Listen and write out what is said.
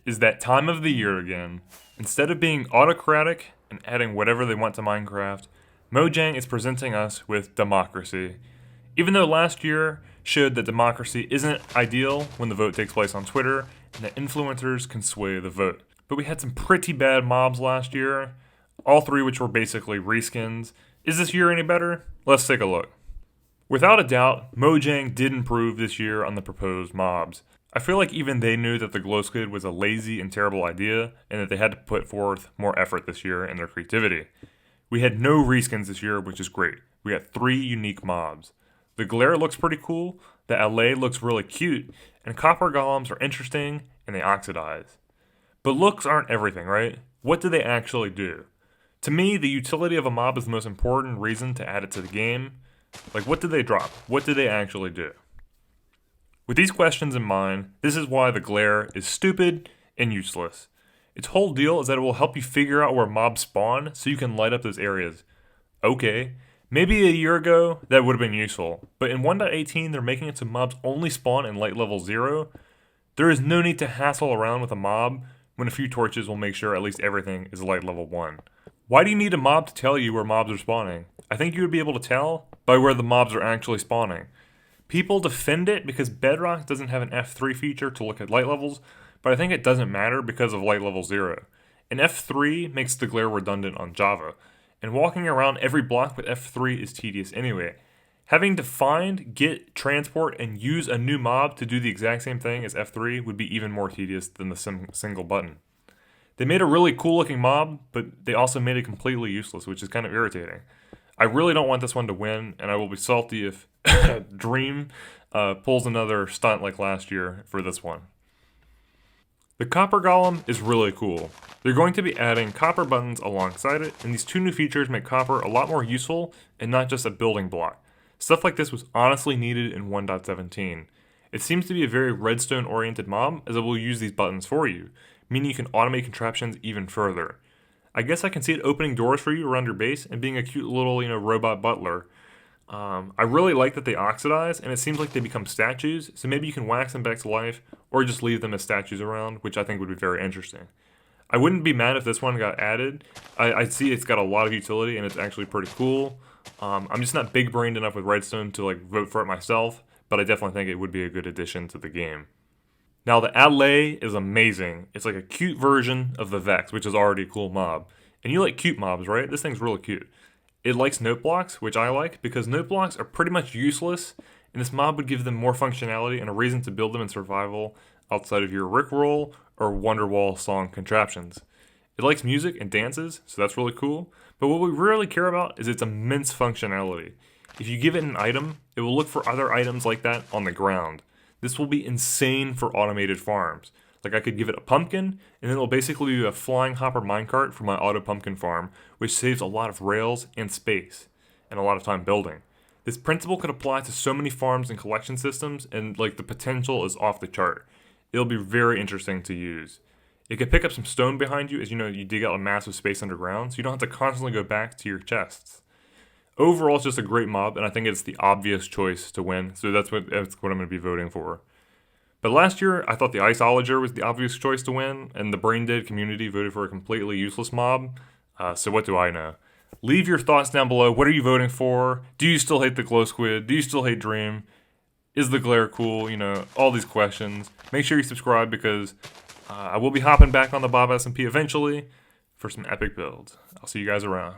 is that time of the year again. Instead of being autocratic and adding whatever they want to Minecraft, Mojang is presenting us with democracy. Even though last year showed that democracy isn't ideal when the vote takes place on Twitter and that influencers can sway the vote. But we had some pretty bad mobs last year, all three which were basically reskins. Is this year any better? Let's take a look. Without a doubt, Mojang did improve this year on the proposed mobs. I feel like even they knew that the glow squid was a lazy and terrible idea, and that they had to put forth more effort this year in their creativity. We had no reskins this year, which is great. We got 3 unique mobs. The glare looks pretty cool, the Allay looks really cute, and copper golems are interesting and they oxidize. But looks aren't everything, right? What do they actually do? To me, the utility of a mob is the most important reason to add it to the game. Like, what do they drop? What do they actually do? With these questions in mind, this is why the glare is stupid and useless. Its whole deal is that it will help you figure out where mobs spawn so you can light up those areas. Okay, maybe a year ago that would have been useful, but in 1.18 they're making it so mobs only spawn in light level 0. There is no need to hassle around with a mob when a few torches will make sure at least everything is light level 1. Why do you need a mob to tell you where mobs are spawning? I think you would be able to tell by where the mobs are actually spawning. People defend it because Bedrock doesn't have an F3 feature to look at light levels, but I think it doesn't matter because of light level 0. An F3 makes the glare redundant on Java, and walking around every block with F3 is tedious anyway. Having to find, get, transport, and use a new mob to do the exact same thing as F3 would be even more tedious than the single button. They made a really cool looking mob, but they also made it completely useless, which is kind of irritating. I really don't want this one to win, and I will be salty if Dream pulls another stunt like last year for this one. The Copper Golem is really cool. They're going to be adding copper buttons alongside it, and these 2 new features make copper a lot more useful and not just a building block. Stuff like this was honestly needed in 1.17. It seems to be a very redstone-oriented mob, as it will use these buttons for you, meaning you can automate contraptions even further. I guess I can see it opening doors for you around your base and being a cute little, robot butler. I really like that they oxidize, and it seems like they become statues, so maybe you can wax them back to life, or just leave them as statues around, which I think would be very interesting. I wouldn't be mad if this one got added. I see it's got a lot of utility, and it's actually pretty cool. I'm just not big-brained enough with Redstone to vote for it myself, but I definitely think it would be a good addition to the game. Now, the Allay is amazing. It's like a cute version of the Vex, which is already a cool mob. And you like cute mobs, right? This thing's really cute. It likes note blocks, which I like, because note blocks are pretty much useless, and this mob would give them more functionality and a reason to build them in survival outside of your Rickroll or Wonderwall song contraptions. It likes music and dances, so that's really cool, but what we really care about is its immense functionality. If you give it an item, it will look for other items like that on the ground. This will be insane for automated farms. Like, I could give it a pumpkin, and it'll basically be a flying hopper minecart for my auto pumpkin farm, which saves a lot of rails and space, and a lot of time building. This principle could apply to so many farms and collection systems, and the potential is off the chart. It'll be very interesting to use. It could pick up some stone behind you as you dig out a massive space underground, so you don't have to constantly go back to your chests. Overall, it's just a great mob, and I think it's the obvious choice to win, so that's what I'm going to be voting for. But last year, I thought the Iceologer was the obvious choice to win, and the brain dead community voted for a completely useless mob. So what do I know? Leave your thoughts down below. What are you voting for? Do you still hate the glow squid? Do you still hate Dream? Is the glare cool? All these questions. Make sure you subscribe because I will be hopping back on the Bob S&P eventually for some epic builds. I'll see you guys around.